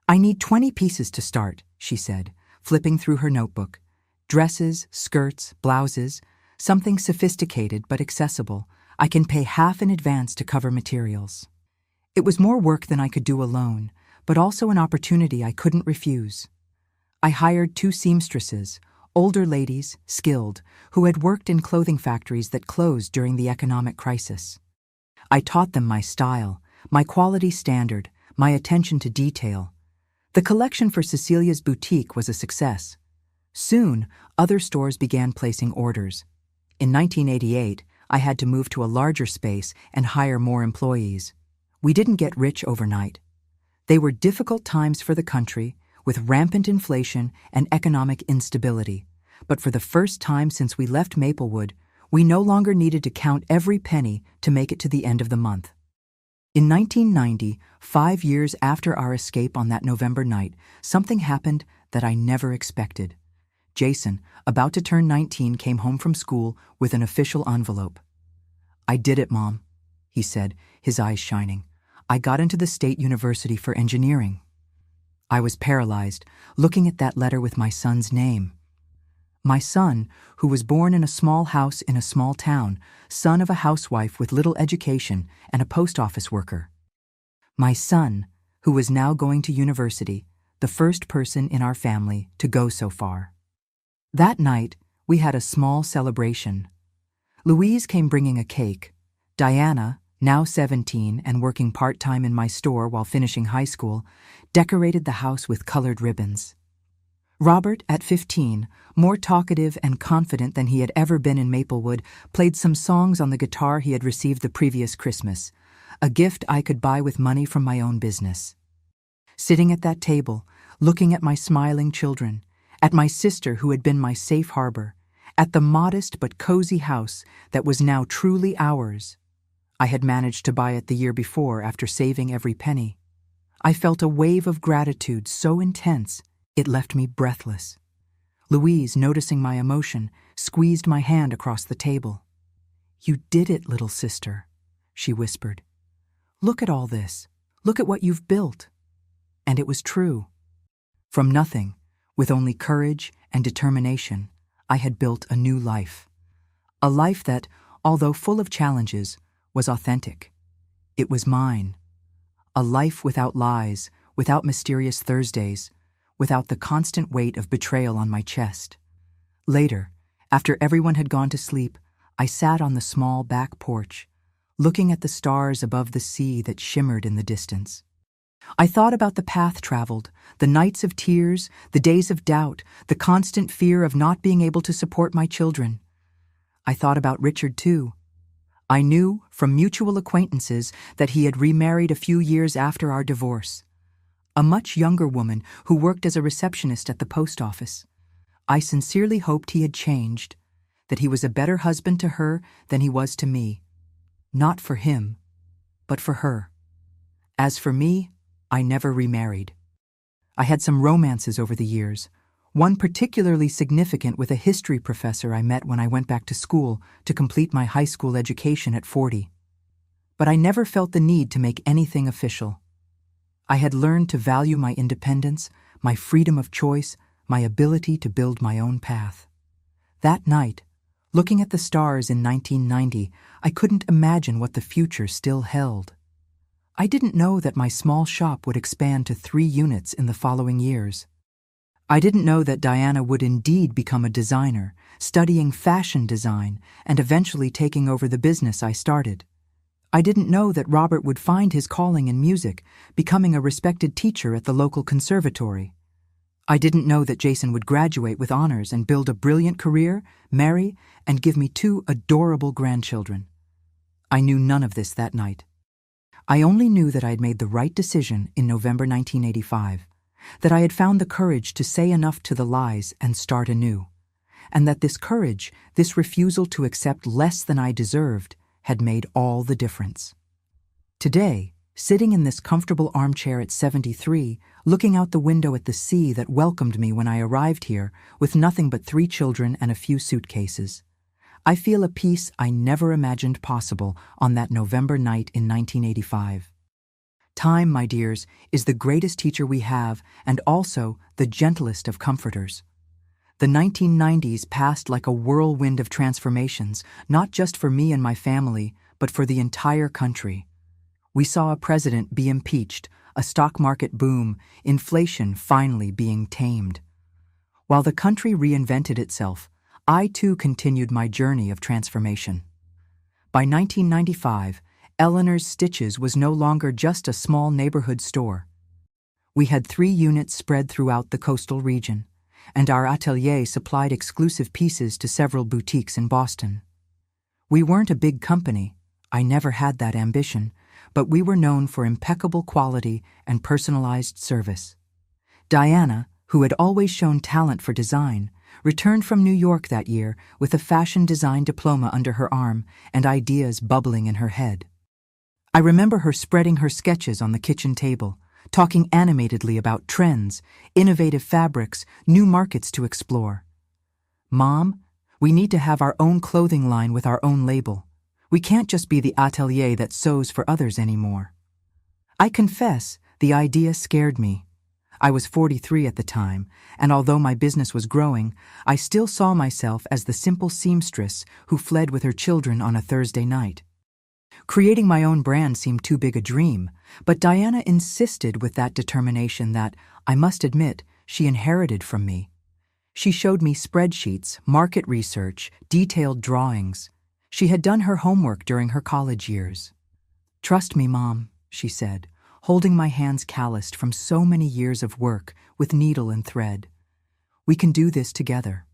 "I need 20 pieces to start," she said, flipping through her notebook. "Dresses, skirts, blouses, something sophisticated but accessible. I can pay half in advance to cover materials." It was more work than I could do alone, but also an opportunity I couldn't refuse. I hired 2 seamstresses, older ladies, skilled, who had worked in clothing factories that closed during the economic crisis. I taught them my style, my quality standard, my attention to detail. The collection for Cecilia's boutique was a success. Soon, other stores began placing orders. In 1988, I had to move to a larger space and hire more employees. We didn't get rich overnight. They were difficult times for the country, with rampant inflation and economic instability. But for the first time since we left Maplewood, we no longer needed to count every penny to make it to the end of the month. In 1990, 5 years after our escape on that November night, something happened that I never expected. Jason, about to turn 19, came home from school with an official envelope. "I did it, Mom," he said, his eyes shining. "I got into the State University for engineering." I was paralyzed, looking at that letter with my son's name. My son, who was born in a small house in a small town, son of a housewife with little education and a post office worker. My son, who was now going to university, the first person in our family to go so far. That night, we had a small celebration. Louise came bringing a cake. Diana, now 17 and working part-time in my store while finishing high school, decorated the house with colored ribbons. Robert, at 15, more talkative and confident than he had ever been in Maplewood, played some songs on the guitar he had received the previous Christmas, a gift I could buy with money from my own business. Sitting at that table, looking at my smiling children, at my sister who had been my safe harbor, at the modest but cozy house that was now truly ours. I had managed to buy it the year before after saving every penny. I felt a wave of gratitude so intense it left me breathless. Louise, noticing my emotion, squeezed my hand across the table. "You did it, little sister," she whispered. "Look at all this. Look at what you've built." And it was true. From nothing, with only courage and determination, I had built a new life. A life that, although full of challenges, was authentic. It was mine. A life without lies, without mysterious Thursdays, without the constant weight of betrayal on my chest. Later, after everyone had gone to sleep, I sat on the small back porch, looking at the stars above the sea that shimmered in the distance. I thought about the path traveled, the nights of tears, the days of doubt, the constant fear of not being able to support my children. I thought about Richard, too. I knew, from mutual acquaintances, that he had remarried a few years after our divorce. A much younger woman who worked as a receptionist at the post office. I sincerely hoped he had changed, that he was a better husband to her than he was to me. Not for him, but for her. As for me, I never remarried. I had some romances over the years, one particularly significant with a history professor I met when I went back to school to complete my high school education at 40. But I never felt the need to make anything official. I had learned to value my independence, my freedom of choice, my ability to build my own path. That night, looking at the stars in 1990, I couldn't imagine what the future still held. I didn't know that my small shop would expand to 3 units in the following years. I didn't know that Diana would indeed become a designer, studying fashion design and eventually taking over the business I started. I didn't know that Robert would find his calling in music, becoming a respected teacher at the local conservatory. I didn't know that Jason would graduate with honors and build a brilliant career, marry, and give me 2 adorable grandchildren. I knew none of this that night. I only knew that I had made the right decision in November 1985, that I had found the courage to say enough to the lies and start anew, and that this courage, this refusal to accept less than I deserved, had made all the difference. Today, sitting in this comfortable armchair at 73, looking out the window at the sea that welcomed me when I arrived here with nothing but 3 children and a few suitcases, I feel a peace I never imagined possible on that November night in 1985. Time, my dears, is the greatest teacher we have and also the gentlest of comforters. The 1990s passed like a whirlwind of transformations, not just for me and my family, but for the entire country. We saw a president be impeached, a stock market boom, inflation finally being tamed. While the country reinvented itself, I too continued my journey of transformation. By 1995, Elellaner's Stitches was no longer just a small neighborhood store. We had 3 units spread throughout the coastal region, and our atelier supplied exclusive pieces to several boutiques in Boston. We weren't a big company, I never had that ambition, but we were known for impeccable quality and personalized service. Diana, who had always shown talent for design, returned from New York that year with a fashion design diploma under her arm and ideas bubbling in her head. I remember her spreading her sketches on the kitchen table, talking animatedly about trends, innovative fabrics, new markets to explore. "Mom, we need to have our own clothing line with our own label. We can't just be the atelier that sews for others anymore." I confess, the idea scared me. I was 43 at the time, and although my business was growing, I still saw myself as the simple seamstress who fled with her children on a Thursday night. Creating my own brand seemed too big a dream, but Diana insisted with that determination that, I must admit, she inherited from me. She showed me spreadsheets, market research, detailed drawings. She had done her homework during her college years. "Trust me, Mom," she said, holding my hands calloused from so many years of work with needle and thread. "We can do this together."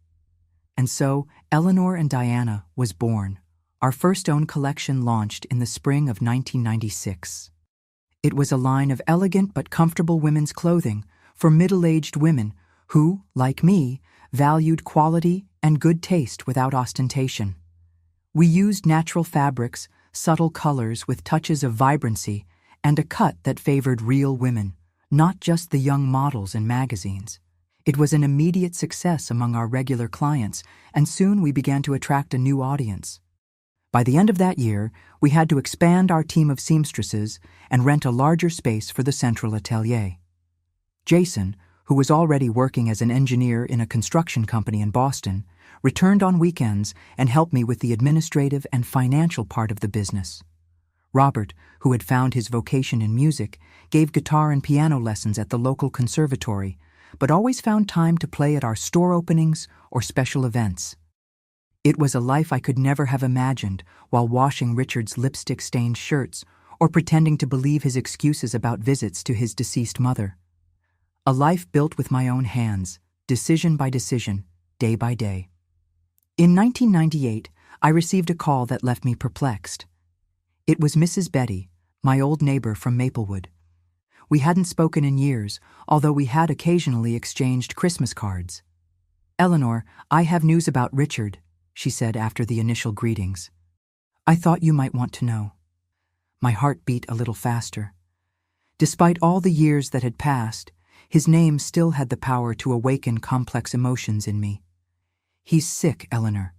And so, Eleanor and Diana was born. Our first own collection launched in the spring of 1996. It was a line of elegant but comfortable women's clothing for middle-aged women who, like me, valued quality and good taste without ostentation. We used natural fabrics, subtle colors with touches of vibrancy, and a cut that favored real women, not just the young models in magazines. It was an immediate success among our regular clients, and soon we began to attract a new audience. By the end of that year, we had to expand our team of seamstresses and rent a larger space for the central atelier. Jason, who was already working as an engineer in a construction company in Boston, returned on weekends and helped me with the administrative and financial part of the business. Robert, who had found his vocation in music, gave guitar and piano lessons at the local conservatory, but always found time to play at our store openings or special events. It was a life I could never have imagined while washing Richard's lipstick-stained shirts or pretending to believe his excuses about visits to his deceased mother. A life built with my own hands, decision by decision, day by day. In 1998, I received a call that left me perplexed. It was Mrs. Betty, my old neighbor from Maplewood. We hadn't spoken in years, although we had occasionally exchanged Christmas cards. "Eleanor, I have news about Richard," she said after the initial greetings. "I thought you might want to know." My heart beat a little faster. Despite all the years that had passed, His name still had the power to awaken complex emotions in me. "He's sick, Elellaner.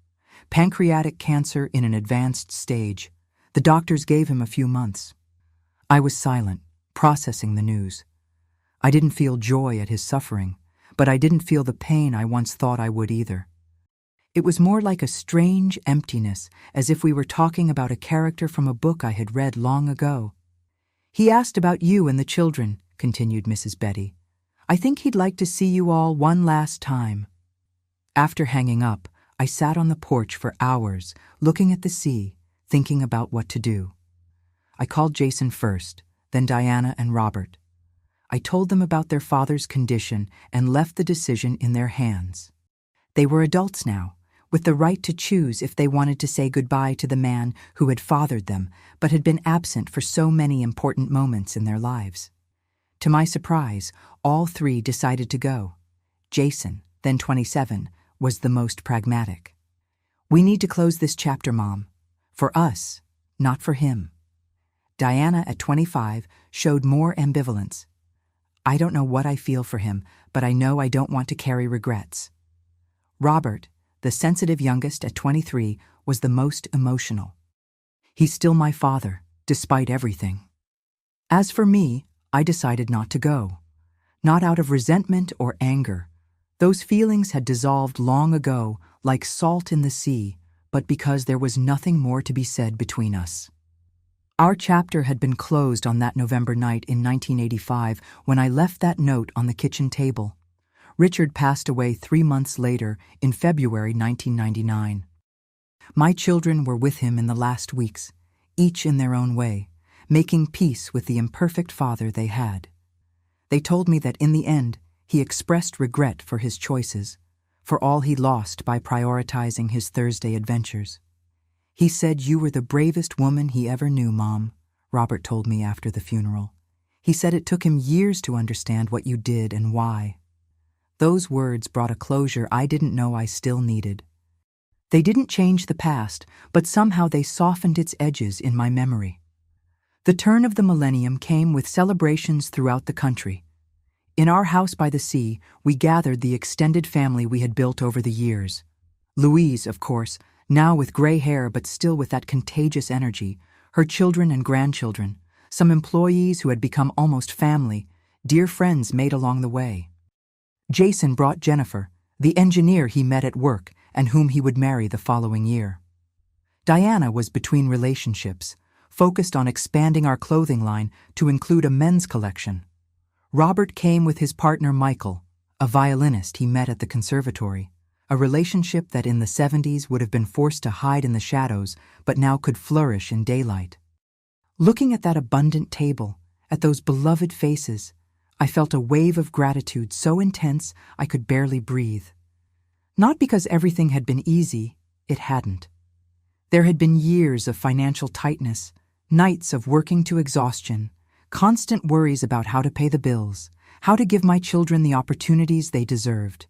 Pancreatic cancer in an advanced stage. The doctors gave him a few months." I was silent, processing the news. I didn't feel joy at his suffering, but I didn't feel the pain I once thought I would either. It was more like a strange emptiness, as if we were talking about a character from a book I had read long ago. "He asked about you and the children," continued Mrs. Betty. "I think he'd like to see you all one last time." After hanging up, I sat on the porch for hours, looking at the sea, thinking about what to do. I called Jason first, then Diana and Robert. I told them about their father's condition and left the decision in their hands. They were adults now, with the right to choose if they wanted to say goodbye to the man who had fathered them but had been absent for so many important moments in their lives. To my surprise, all three decided to go. Jason, then 27, was the most pragmatic. "We need to close this chapter, Mom. For us, not for him." Diana, at 25, showed more ambivalence. "I don't know what I feel for him, but I know I don't want to carry regrets." Robert, the sensitive youngest at 23, was the most emotional. "He's still my father, despite everything." As for me, I decided not to go. Not out of resentment or anger. Those feelings had dissolved long ago, like salt in the sea, but because there was nothing more to be said between us. Our chapter had been closed on that November night in 1985 when I left that note on the kitchen table. Richard passed away 3 months later, in February 1999. My children were with him in the last weeks, each in their own way, making peace with the imperfect father they had. They told me that in the end, he expressed regret for his choices, for all he lost by prioritizing his Thursday adventures. "He said you were the bravest woman he ever knew, Mom," Robert told me after the funeral. "He said it took him years to understand what you did and why." Those words brought a closure I didn't know I still needed. They didn't change the past, but somehow they softened its edges in my memory. The turn of the millennium came with celebrations throughout the country. In our house by the sea, we gathered the extended family we had built over the years. Louise, of course, now with gray hair but still with that contagious energy, her children and grandchildren, some employees who had become almost family, dear friends made along the way. Jason brought Jennifer, the engineer he met at work and whom he would marry the following year. Diana was between relationships, focused on expanding our clothing line to include a men's collection. Robert came with his partner Michael, a violinist he met at the conservatory, a relationship that in the 70s would have been forced to hide in the shadows but now could flourish in daylight. Looking at that abundant table, at those beloved faces, I felt a wave of gratitude so intense I could barely breathe. Not because everything had been easy, it hadn't. There had been years of financial tightness, nights of working to exhaustion, constant worries about how to pay the bills, how to give my children the opportunities they deserved.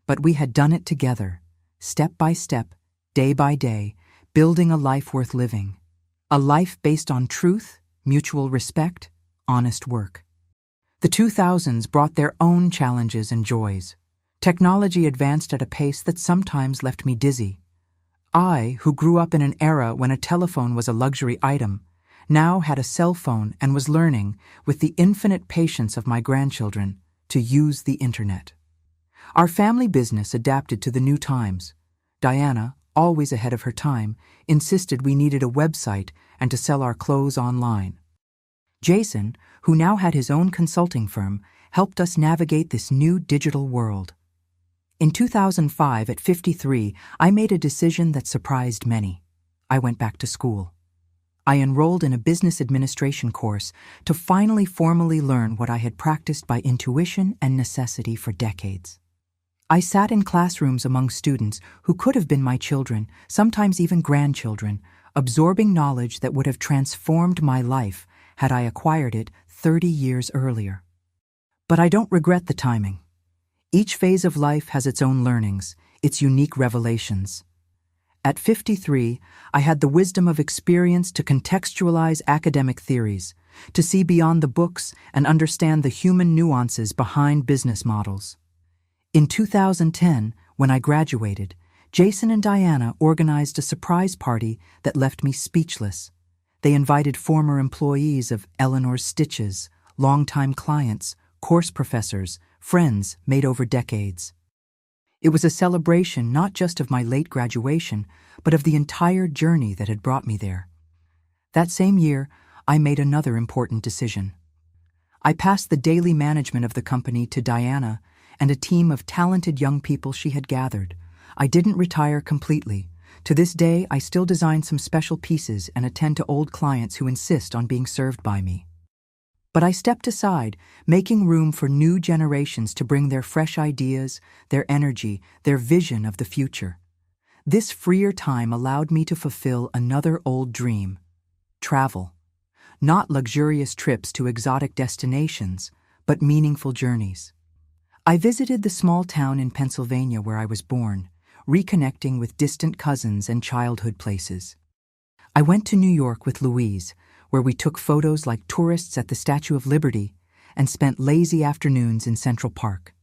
But we had done it together, step by step, day by day, building a life worth living. A life based on truth, mutual respect, honest work. The 2000s brought their own challenges and joys. Technology advanced at a pace that sometimes left me dizzy. I, who grew up in an era when a telephone was a luxury item, now had a cell phone and was learning, with the infinite patience of my grandchildren, to use the internet. Our family business adapted to the new times. Diana, always ahead of her time, insisted we needed a website and to sell our clothes online. Jason, who now had his own consulting firm, helped us navigate this new digital world. In 2005, at 53, I made a decision that surprised many. I went back to school. I enrolled in a business administration course to finally formally learn what I had practiced by intuition and necessity for decades. I sat in classrooms among students who could have been my children, sometimes even grandchildren, absorbing knowledge that would have transformed my life had I acquired it 30 years earlier. But I don't regret the timing. Each phase of life has its own learnings, its unique revelations. At 53, I had the wisdom of experience to contextualize academic theories, to see beyond the books and understand the human nuances behind business models. In 2010, when I graduated, Jason and Diana organized a surprise party that left me speechless. They invited former employees of Elellaner's Stitches, longtime clients, course professors, friends made over decades. It was a celebration not just of my late graduation, but of the entire journey that had brought me there. That same year, I made another important decision. I passed the daily management of the company to Diana and a team of talented young people she had gathered. I didn't retire completely. To this day, I still design some special pieces and attend to old clients who insist on being served by me. But I stepped aside, making room for new generations to bring their fresh ideas, their energy, their vision of the future. This freer time allowed me to fulfill another old dream: travel. Not luxurious trips to exotic destinations, but meaningful journeys. I visited the small town in Pennsylvania where I was born, reconnecting with distant cousins and childhood places. I went to New York with Louise, where we took photos like tourists at the Statue of Liberty and spent lazy afternoons in Central Park.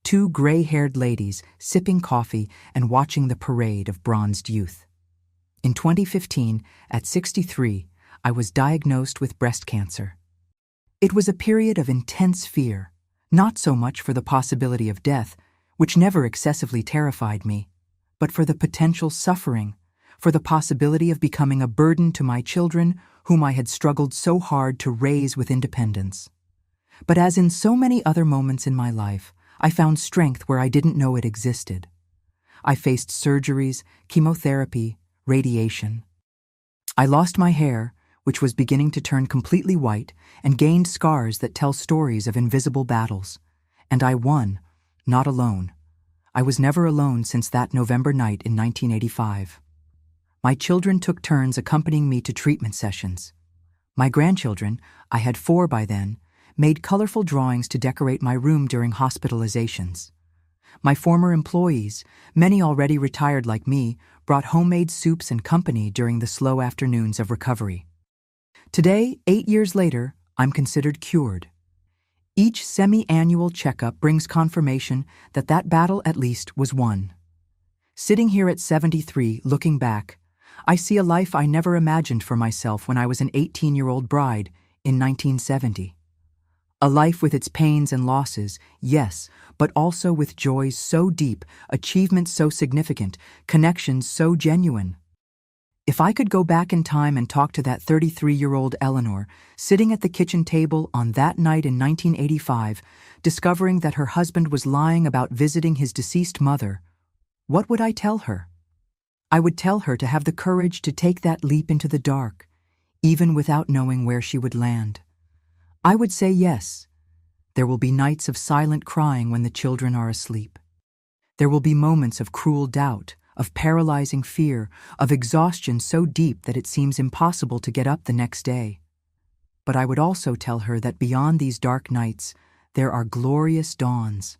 Two gray-haired ladies sipping coffee and watching the parade of bronzed youth. In 2015, at 63, I was diagnosed with breast cancer. It was a period of intense fear, not so much for the possibility of death, which never excessively terrified me, but for the potential suffering, for the possibility of becoming a burden to my children whom I had struggled so hard to raise with independence. But as in so many other moments in my life, I found strength where I didn't know it existed. I faced surgeries, chemotherapy, radiation. I lost my hair, which was beginning to turn completely white, and gained scars that tell stories of invisible battles. And I won, not alone. I was never alone since that November night in 1985. My children took turns accompanying me to treatment sessions. My grandchildren, I had 4 by then, made colorful drawings to decorate my room during hospitalizations. My former employees, many already retired like me, brought homemade soups and company during the slow afternoons of recovery. Today, 8 years later, I'm considered cured. Each semi-annual checkup brings confirmation that that battle at least was won. Sitting here at 73, looking back, I see a life I never imagined for myself when I was an 18-year-old bride in 1970. A life with its pains and losses, yes, but also with joys so deep, achievements so significant, connections so genuine. If I could go back in time and talk to that 33-year-old Elellaner, sitting at the kitchen table on that night in 1985, discovering that her husband was lying about visiting his deceased mother, what would I tell her? I would tell her to have the courage to take that leap into the dark, even without knowing where she would land. I would say yes. There will be nights of silent crying when the children are asleep. There will be moments of cruel doubt, of paralyzing fear, of exhaustion so deep that it seems impossible to get up the next day. But I would also tell her that beyond these dark nights, there are glorious dawns.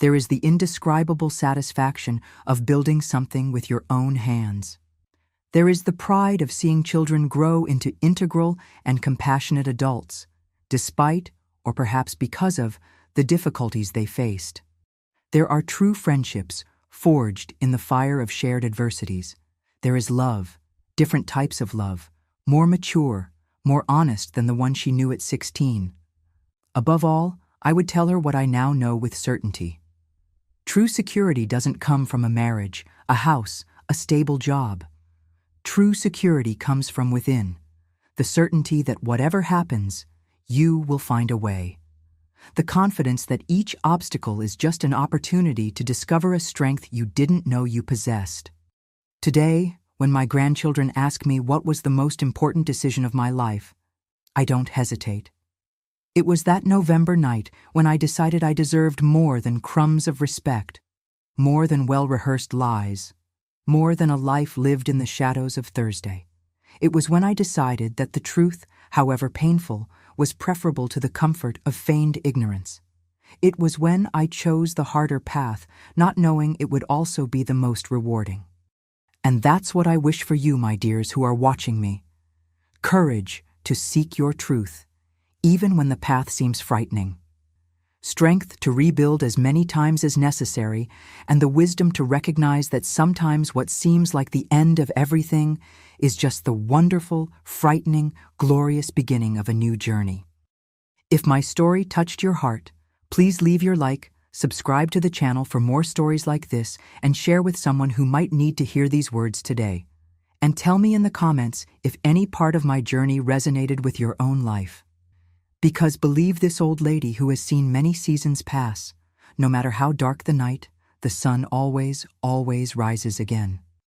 There is the indescribable satisfaction of building something with your own hands. There is the pride of seeing children grow into integral and compassionate adults, despite, or perhaps because of, the difficulties they faced. There are true friendships, forged in the fire of shared adversities. There is love, different types of love, more mature, more honest than the one she knew at 16. Above all, I would tell her what I now know with certainty. True security doesn't come from a marriage, a house, a stable job. True security comes from within, the certainty that whatever happens, you will find a way. The confidence that each obstacle is just an opportunity to discover a strength you didn't know you possessed. Today, when my grandchildren ask me what was the most important decision of my life, I don't hesitate. It was that November night when I decided I deserved more than crumbs of respect, more than well-rehearsed lies, more than a life lived in the shadows of Thursday. It was when I decided that the truth, however painful, was preferable to the comfort of feigned ignorance. It was when I chose the harder path, not knowing it would also be the most rewarding. And that's what I wish for you, my dears who are watching me. Courage to seek your truth, even when the path seems frightening. Strength to rebuild as many times as necessary, and the wisdom to recognize that sometimes what seems like the end of everything is just the wonderful, frightening, glorious beginning of a new journey. If my story touched your heart, please leave your like, subscribe to the channel for more stories like this, and share with someone who might need to hear these words today. And tell me in the comments if any part of my journey resonated with your own life. Because believe this old lady who has seen many seasons pass, no matter how dark the night, the sun always, always rises again.